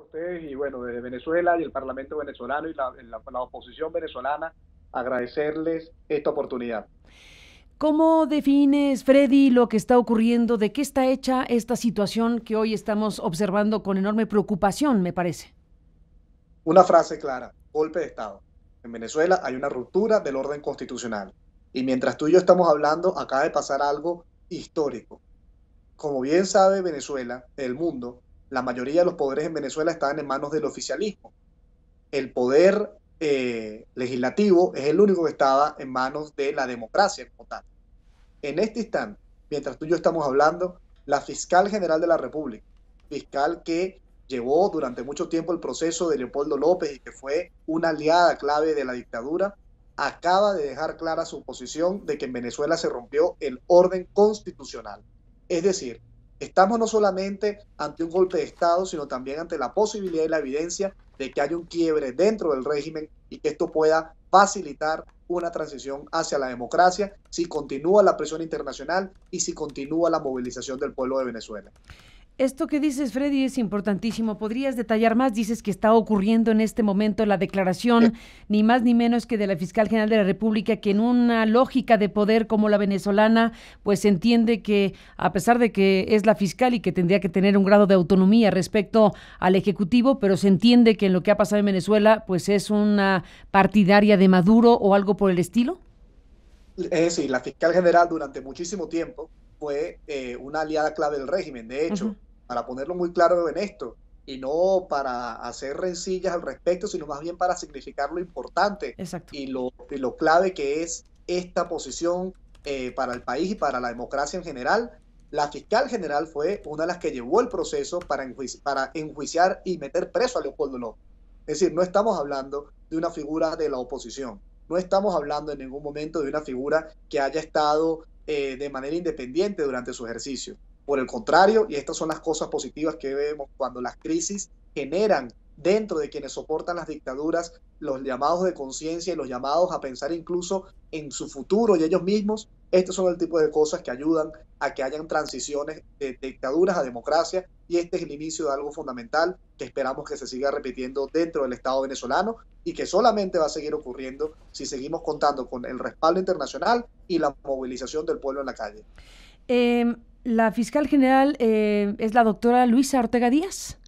ustedes y bueno, de Venezuela y el Parlamento venezolano y la oposición venezolana, agradecerles esta oportunidad. ¿Cómo defines, Freddy, lo que está ocurriendo? ¿De qué está hecha esta situación que hoy estamos observando con enorme preocupación, me parece? Una frase clara: golpe de Estado. En Venezuela hay una ruptura del orden constitucional. Y mientras tú y yo estamos hablando, acaba de pasar algo histórico. Como bien sabe Venezuela, el mundo, la mayoría de los poderes en Venezuela están en manos del oficialismo. El poder legislativo es el único que estaba en manos de la democracia como tal. En este instante, mientras tú y yo estamos hablando, la fiscal general de la República, fiscal que llevó durante mucho tiempo el proceso de Leopoldo López y que fue una aliada clave de la dictadura, acaba de dejar clara su posición de que en Venezuela se rompió el orden constitucional. Es decir, estamos no solamente ante un golpe de Estado, sino también ante la posibilidad y la evidencia de que haya un quiebre dentro del régimen y que esto pueda facilitar una transición hacia la democracia si continúa la presión internacional y si continúa la movilización del pueblo de Venezuela. Esto que dices, Freddy, es importantísimo. ¿Podrías detallar más? Dices que está ocurriendo en este momento la declaración, ni más ni menos que de la fiscal general de la República, que en una lógica de poder como la venezolana, pues se entiende que, a pesar de que es la fiscal y que tendría que tener un grado de autonomía respecto al Ejecutivo, pero se entiende que en lo que ha pasado en Venezuela, pues es una partidaria de Maduro o algo por el estilo. Es decir, la fiscal general durante muchísimo tiempo fue una aliada clave del régimen. De Ujú. hecho, para ponerlo muy claro en esto, y no para hacer rencillas al respecto, sino más bien para significar lo importante Exacto. y lo clave que es esta posición para el país y para la democracia en general. La fiscal general fue una de las que llevó el proceso para enjuiciar y meter preso a Leopoldo López. Es decir, no estamos hablando de una figura de la oposición, no estamos hablando en ningún momento de una figura que haya estado de manera independiente durante su ejercicio. Por el contrario, y estas son las cosas positivas que vemos cuando las crisis generan dentro de quienes soportan las dictaduras los llamados de conciencia y los llamados a pensar incluso en su futuro y ellos mismos. Estos son el tipo de cosas que ayudan a que hayan transiciones de dictaduras a democracia, y este es el inicio de algo fundamental que esperamos que se siga repitiendo dentro del Estado venezolano y que solamente va a seguir ocurriendo si seguimos contando con el respaldo internacional y la movilización del pueblo en la calle. La fiscal general es la doctora Luisa Ortega Díaz.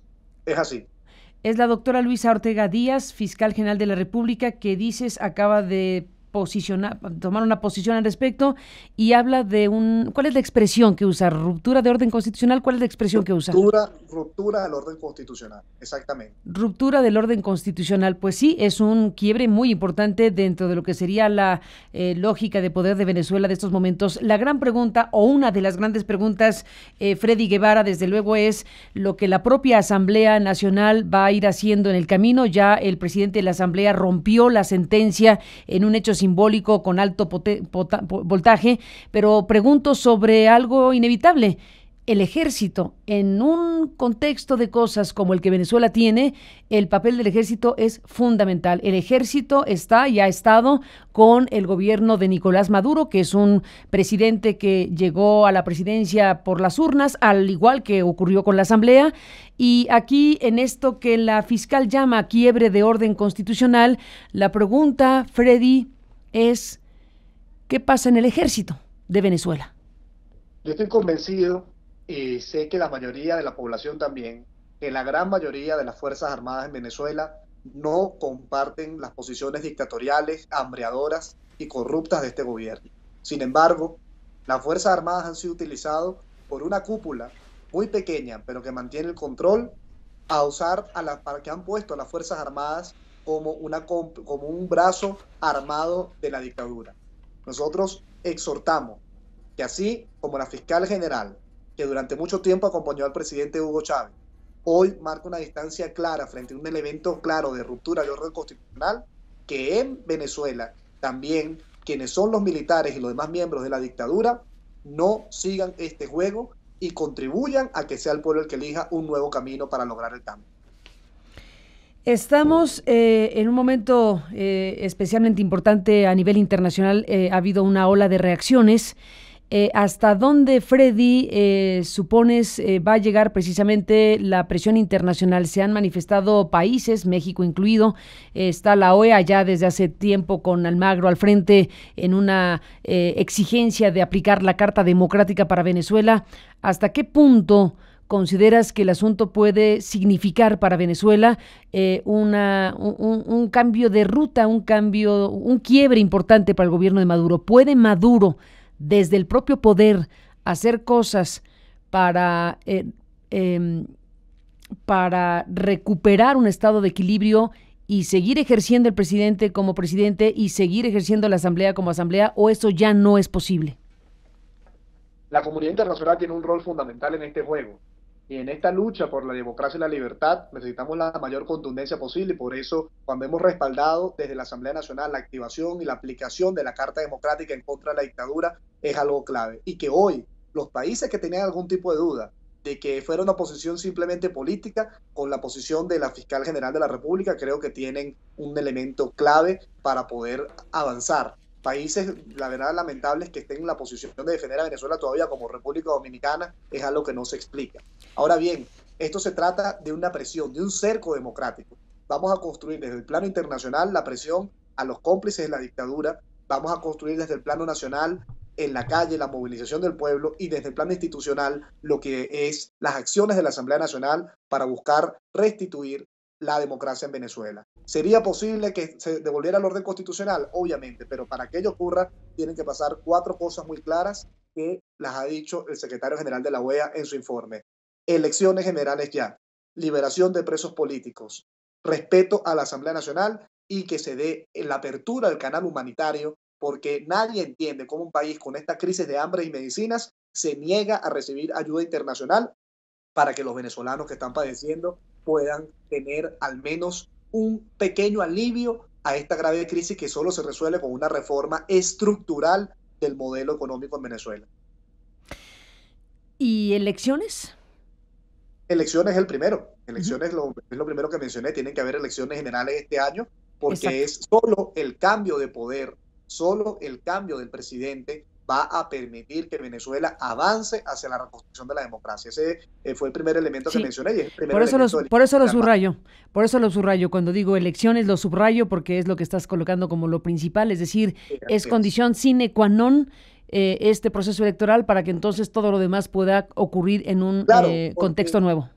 Es así. Es la doctora Luisa Ortega Díaz, fiscal general de la República, que dices acaba de tomar una posición al respecto y habla de ¿cuál es la expresión que usa? ¿Ruptura de orden constitucional? ¿Cuál es la expresión que usa? Ruptura del orden constitucional, exactamente. Ruptura del orden constitucional. Pues sí, es un quiebre muy importante dentro de lo que sería la lógica de poder de Venezuela de estos momentos. La gran pregunta, o una de las grandes preguntas, Freddy Guevara, desde luego, es lo que la propia Asamblea Nacional va a ir haciendo en el camino. Ya el presidente de la Asamblea rompió la sentencia en un hecho simbólico con alto voltaje, pero pregunto sobre algo inevitable. El ejército, en un contexto de cosas como el que Venezuela tiene, el papel del ejército es fundamental. El ejército está y ha estado con el gobierno de Nicolás Maduro, que es un presidente que llegó a la presidencia por las urnas, al igual que ocurrió con la Asamblea. Y aquí, en esto que la fiscal llama quiebre de orden constitucional, la pregunta, Freddy, es ¿qué pasa en el ejército de Venezuela? Yo estoy convencido, y sé que la mayoría de la población también, que la gran mayoría de las Fuerzas Armadas en Venezuela no comparten las posiciones dictatoriales, hambreadoras y corruptas de este gobierno. Sin embargo, las Fuerzas Armadas han sido utilizadas por una cúpula muy pequeña, pero que mantiene el control, para que han puesto a las Fuerzas Armadas como un brazo armado de la dictadura. Nosotros exhortamos que así como la fiscal general, que durante mucho tiempo acompañó al presidente Hugo Chávez, hoy marca una distancia clara frente a un elemento claro de ruptura de orden constitucional, que en Venezuela también quienes son los militares y los demás miembros de la dictadura no sigan este juego y contribuyan a que sea el pueblo el que elija un nuevo camino para lograr el cambio. Estamos en un momento especialmente importante a nivel internacional. Ha habido una ola de reacciones. ¿Hasta dónde, Freddy, supones va a llegar precisamente la presión internacional? Se han manifestado países, México incluido, está la OEA ya desde hace tiempo con Almagro al frente en una exigencia de aplicar la Carta Democrática para Venezuela. ¿Hasta qué punto consideras que el asunto puede significar para Venezuela un cambio de ruta, un quiebre importante para el gobierno de Maduro? ¿Puede Maduro, desde el propio poder, hacer cosas para, para recuperar un estado de equilibrio y seguir ejerciendo el presidente como presidente y seguir ejerciendo la asamblea como asamblea, o eso ya no es posible? La comunidad internacional tiene un rol fundamental en este juego. Y en esta lucha por la democracia y la libertad necesitamos la mayor contundencia posible y por eso cuando hemos respaldado desde la Asamblea Nacional la activación y la aplicación de la Carta Democrática en contra de la dictadura es algo clave. Y que hoy los países que tenían algún tipo de duda de que fuera una posición simplemente política, con la posición de la Fiscal General de la República, creo que tienen un elemento clave para poder avanzar. Países, la verdad, lamentables que estén en la posición de defender a Venezuela todavía como República Dominicana es algo que no se explica. Ahora bien, esto se trata de una presión, de un cerco democrático. Vamos a construir desde el plano internacional la presión a los cómplices de la dictadura, vamos a construir desde el plano nacional en la calle la movilización del pueblo y desde el plano institucional lo que es las acciones de la Asamblea Nacional para buscar restituir la democracia en Venezuela. ¿Sería posible que se devolviera el orden constitucional? Obviamente, pero para que ello ocurra tienen que pasar 4 cosas muy claras que las ha dicho el secretario general de la OEA en su informe. Elecciones generales ya, liberación de presos políticos, respeto a la Asamblea Nacional y que se dé la apertura del canal humanitario, porque nadie entiende cómo un país con esta crisis de hambre y medicinas se niega a recibir ayuda internacional para que los venezolanos que están padeciendo puedan tener al menos un pequeño alivio a esta grave crisis que solo se resuelve con una reforma estructural del modelo económico en Venezuela. ¿Y elecciones? Elecciones es el primero. Uh-huh. Elecciones es lo primero que mencioné. Tienen que haber elecciones generales este año porque Exacto. es solo el cambio de poder, solo el cambio del presidente va a permitir que Venezuela avance hacia la reconstrucción de la democracia. Ese fue el primer elemento que Sí, mencioné y es el primer elemento del por eso lo subrayo, por eso lo subrayo. Cuando digo elecciones lo subrayo porque es lo que estás colocando como lo principal, es decir, es es. condición sine qua non este proceso electoral para que entonces todo lo demás pueda ocurrir en un Claro, contexto porque nuevo.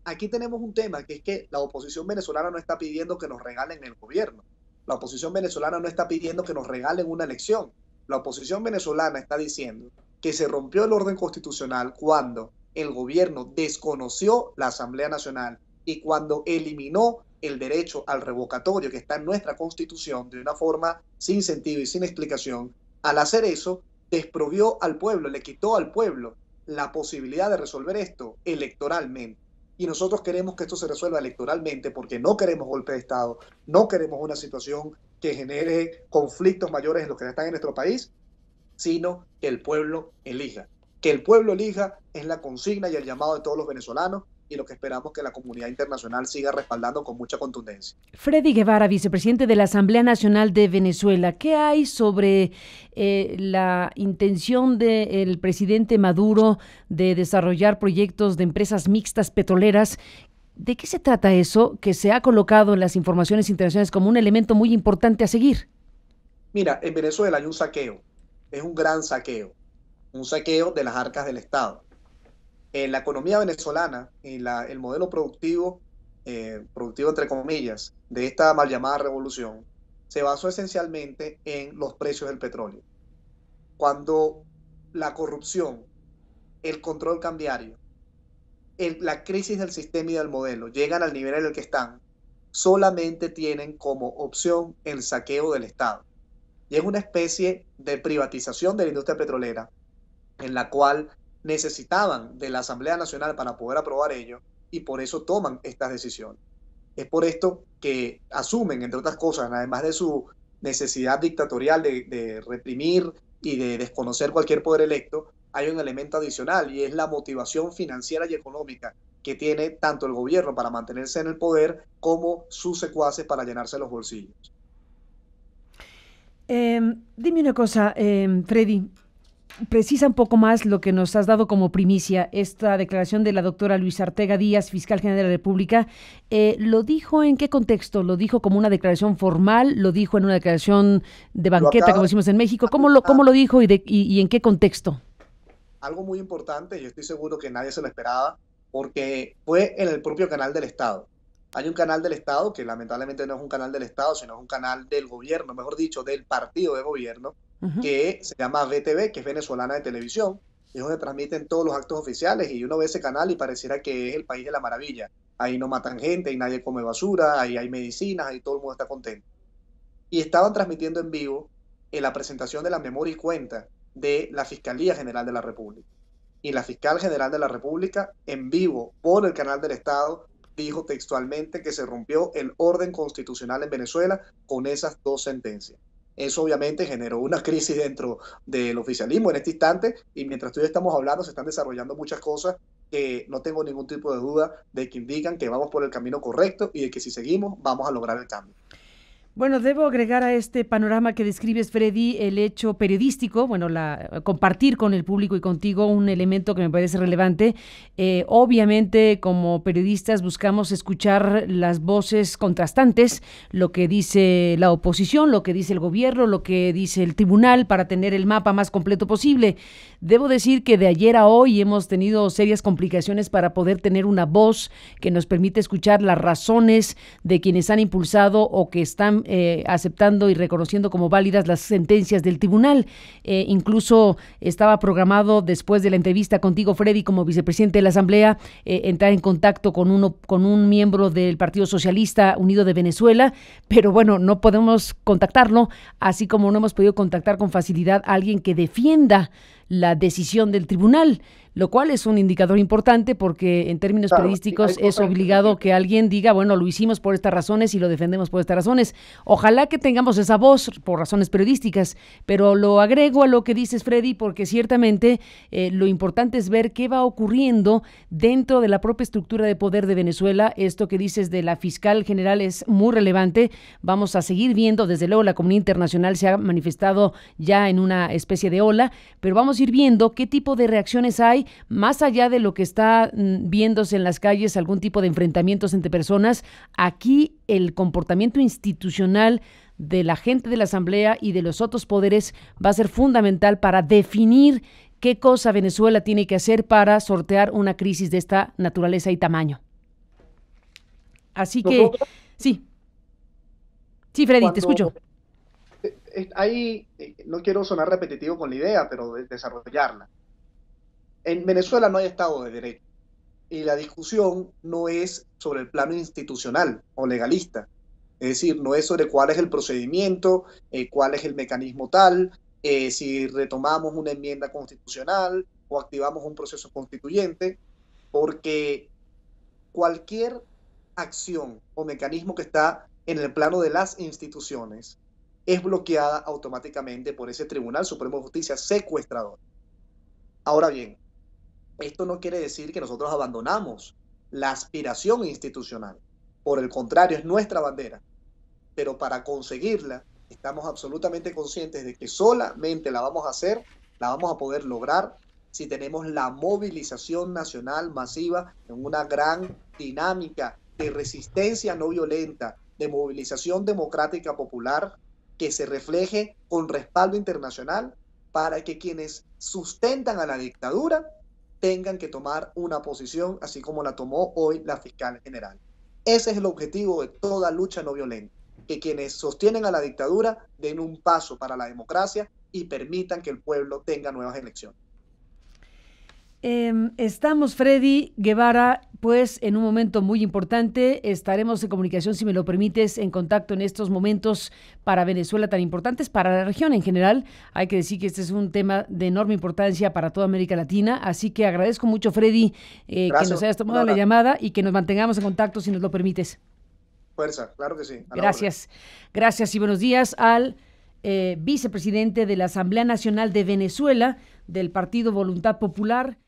aquí tenemos un tema que es que la oposición venezolana no está pidiendo que nos regalen el gobierno. La oposición venezolana no está pidiendo que nos regalen una elección. La oposición venezolana está diciendo que se rompió el orden constitucional cuando el gobierno desconoció la Asamblea Nacional y cuando eliminó el derecho al revocatorio que está en nuestra constitución de una forma sin sentido y sin explicación. Al hacer eso, desprovió al pueblo, le quitó al pueblo la posibilidad de resolver esto electoralmente. Y nosotros queremos que esto se resuelva electoralmente porque no queremos golpe de Estado, no queremos una situación que genere conflictos mayores en los que están en nuestro país, sino que el pueblo elija. Que el pueblo elija es la consigna y el llamado de todos los venezolanos y lo que esperamos que la comunidad internacional siga respaldando con mucha contundencia. Freddy Guevara, vicepresidente de la Asamblea Nacional de Venezuela, ¿qué hay sobre la intención del presidente Maduro de desarrollar proyectos de empresas mixtas petroleras? ¿De qué se trata eso que se ha colocado en las informaciones internacionales como un elemento muy importante a seguir? Mira, en Venezuela hay un saqueo, es un saqueo de las arcas del Estado. En la economía venezolana, el modelo productivo, productivo entre comillas, de esta mal llamada revolución, se basó esencialmente en los precios del petróleo. Cuando la corrupción, el control cambiario, la crisis del sistema y del modelo llegan al nivel en el que están, solamente tienen como opción el saqueo del Estado. Y es una especie de privatización de la industria petrolera en la cual necesitaban de la Asamblea Nacional para poder aprobar ello y por eso toman estas decisiones. Es por esto que asumen, entre otras cosas, además de su necesidad dictatorial de reprimir y de desconocer cualquier poder electo, hay un elemento adicional y es la motivación financiera y económica que tiene tanto el gobierno para mantenerse en el poder como sus secuaces para llenarse los bolsillos. Dime una cosa, Freddy. precisa un poco más lo que nos has dado como primicia, esta declaración de la doctora Luisa Arteaga Díaz, fiscal general de la República. ¿Lo dijo en qué contexto? ¿Lo dijo como una declaración formal? ¿Lo dijo en una declaración de banqueta, como decimos en México? ¿Cómo lo dijo y en qué contexto? Algo muy importante, yo estoy seguro que nadie se lo esperaba, porque fue en el propio canal del Estado. Hay un canal del Estado que lamentablemente no es un canal del Estado, sino es un canal del gobierno, mejor dicho, del partido de gobierno, Ujú. que se llama VTV, que es Venezolana de Televisión, es donde transmiten todos los actos oficiales y uno ve ese canal y pareciera que es el país de la maravilla. Ahí no matan gente, ahí nadie come basura, ahí hay medicinas, ahí todo el mundo está contento. Y estaban transmitiendo en vivo la presentación de la memoria y cuenta de la Fiscalía General de la República. Y la Fiscal General de la República, en vivo por el canal del Estado, dijo textualmente que se rompió el orden constitucional en Venezuela con esas dos sentencias. Eso obviamente generó una crisis dentro del oficialismo en este instante y mientras tú y yo estamos hablando se están desarrollando muchas cosas que no tengo ningún tipo de duda de que indican que vamos por el camino correcto y de que si seguimos vamos a lograr el cambio. Bueno, debo agregar a este panorama que describes, Freddy, el hecho periodístico, bueno, compartir con el público y contigo un elemento que me parece relevante. Obviamente, como periodistas buscamos escuchar las voces contrastantes, lo que dice la oposición, lo que dice el gobierno, lo que dice el tribunal, para tener el mapa más completo posible. Debo decir que de ayer a hoy hemos tenido serias complicaciones para poder tener una voz que nos permite escuchar las razones de quienes han impulsado o que están aceptando y reconociendo como válidas las sentencias del tribunal. Incluso estaba programado, después de la entrevista contigo, Freddy, como vicepresidente de la Asamblea, entrar en contacto con un miembro del Partido Socialista Unido de Venezuela, pero bueno, no podemos contactarlo, así como no hemos podido contactar con facilidad a alguien que defienda la decisión del tribunal, lo cual es un indicador importante porque en términos Claro, periodísticos hay es cosas obligado que alguien diga, bueno, lo hicimos por estas razones y lo defendemos por estas razones. Ojalá que tengamos esa voz por razones periodísticas, pero lo agrego a lo que dices, Freddy, porque ciertamente lo importante es ver qué va ocurriendo dentro de la propia estructura de poder de Venezuela. Esto que dices de la fiscal general es muy relevante. Vamos a seguir viendo, desde luego la comunidad internacional se ha manifestado ya en una especie de ola, pero vamos a ir viendo qué tipo de reacciones hay, más allá de lo que está viéndose en las calles, algún tipo de enfrentamientos entre personas. Aquí el comportamiento institucional de la gente de la Asamblea y de los otros poderes va a ser fundamental para definir qué cosa Venezuela tiene que hacer para sortear una crisis de esta naturaleza y tamaño. Así que, nosotros sí, sí, Freddy, te cuando escucho. hay, no quiero sonar repetitivo con la idea, pero desarrollarla. En Venezuela no hay Estado de Derecho y la discusión no es sobre el plano institucional o legalista, es decir, no es sobre cuál es el procedimiento, cuál es el mecanismo tal, si retomamos una enmienda constitucional o activamos un proceso constituyente, porque cualquier acción o mecanismo que está en el plano de las instituciones es bloqueada automáticamente por ese Tribunal Supremo de Justicia secuestrador. Ahora bien, esto no quiere decir que nosotros abandonamos la aspiración institucional. Por el contrario, es nuestra bandera. Pero para conseguirla, estamos absolutamente conscientes de que solamente la vamos a hacer, la vamos a poder lograr si tenemos la movilización nacional masiva en una gran dinámica de resistencia no violenta, de movilización democrática popular que se refleje con respaldo internacional para que quienes sustentan a la dictadura tengan que tomar una posición, así como la tomó hoy la fiscal general. Ese es el objetivo de toda lucha no violenta, que quienes sostienen a la dictadura den un paso para la democracia y permitan que el pueblo tenga nuevas elecciones. Estamos, Freddy Guevara, pues en un momento muy importante. Estaremos en comunicación, si me lo permites, en contacto en estos momentos para Venezuela tan importantes, para la región en general. Hay que decir que este es un tema de enorme importancia para toda América Latina. Así que agradezco mucho, Freddy, que nos Gracias, hayas tomado la Laura. llamada y que nos mantengamos en contacto, si nos lo permites. Fuerza, claro que sí, a la orden. Gracias. Gracias y buenos días al vicepresidente de la Asamblea Nacional de Venezuela, del Partido Voluntad Popular.